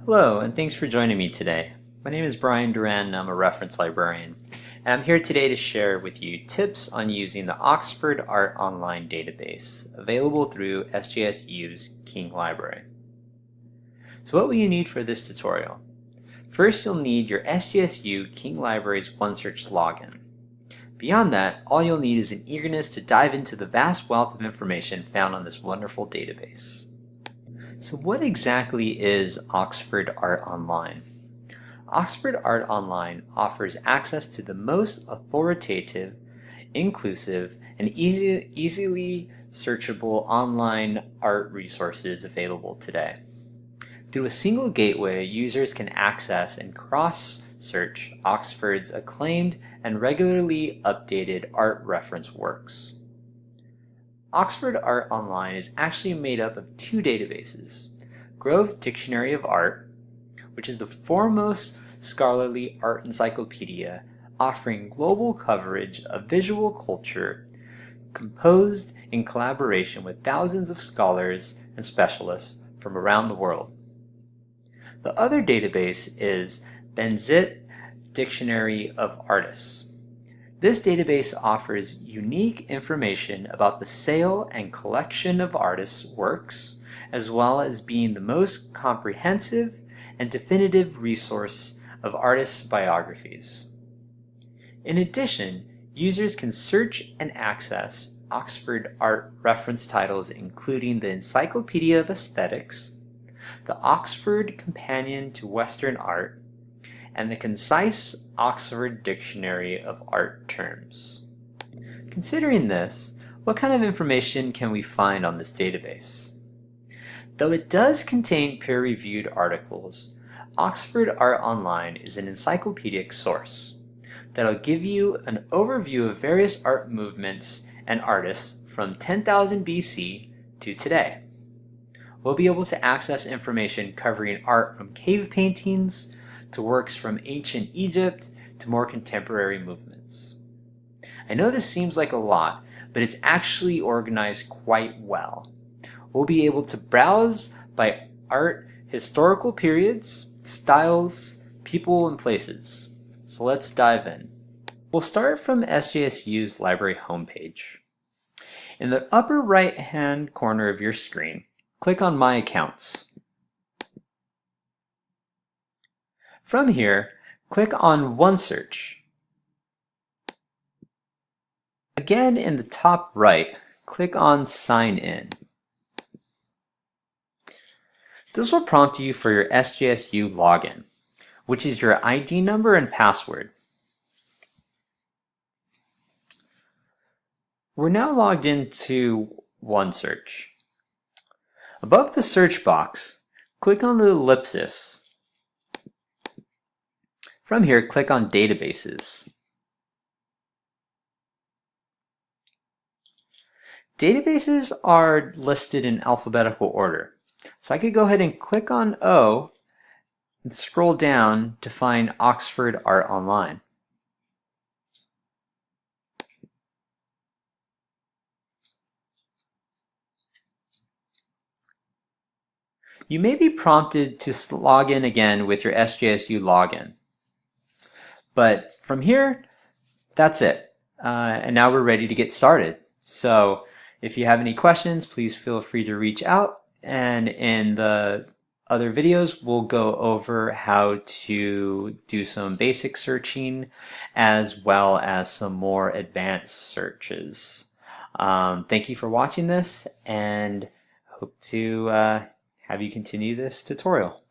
Hello, and thanks for joining me today. My name is Brian Duran, and I'm a reference librarian, and I'm here today to share with you tips on using the Oxford Art Online database, available through SJSU's King Library. So what will you need for this tutorial? First, you'll need your SJSU King Library's OneSearch login. Beyond that, all you'll need is an eagerness to dive into the vast wealth of information found on this wonderful database. So what exactly is Oxford Art Online? Oxford Art Online offers access to the most authoritative, inclusive, and easily searchable online art resources available today. Through a single gateway, users can access and cross-search Oxford's acclaimed and regularly updated art reference works. Oxford Art Online is actually made up of two databases: Grove Dictionary of Art, which is the foremost scholarly art encyclopedia offering global coverage of visual culture, composed in collaboration with thousands of scholars and specialists from around the world. The other database is Benzit Dictionary of Artists. This database offers unique information about the sale and collection of artists' works, as well as being the most comprehensive and definitive resource of artists' biographies. In addition, users can search and access Oxford art reference titles including the Encyclopedia of Aesthetics, the Oxford Companion to Western Art, and the Concise Oxford Dictionary of Art Terms. Considering this, what kind of information can we find on this database? Though it does contain peer-reviewed articles, Oxford Art Online is an encyclopedic source that'll give you an overview of various art movements and artists from 10,000 BC to today. We'll be able to access information covering art from cave paintings to works from ancient Egypt to more contemporary movements. I know this seems like a lot, but it's actually organized quite well. We'll be able to browse by art, historical periods, styles, people, and places. So let's dive in. We'll start from SJSU's library homepage. In the upper right-hand corner of your screen, click on My Accounts. From here, click on OneSearch. Again, in the top right, click on Sign In. This will prompt you for your SJSU login, which is your ID number and password. We're now logged into OneSearch. Above the search box, click on the ellipsis. From here, click on Databases. Databases are listed in alphabetical order, so I could go ahead and click on O and scroll down to find Oxford Art Online. You may be prompted to log in again with your SJSU login. But from here, that's it. And now we're ready to get started. So if you have any questions, please feel free to reach out. And in the other videos, we'll go over how to do some basic searching as well as some more advanced searches. Thank you for watching this, and hope to have you continue this tutorial.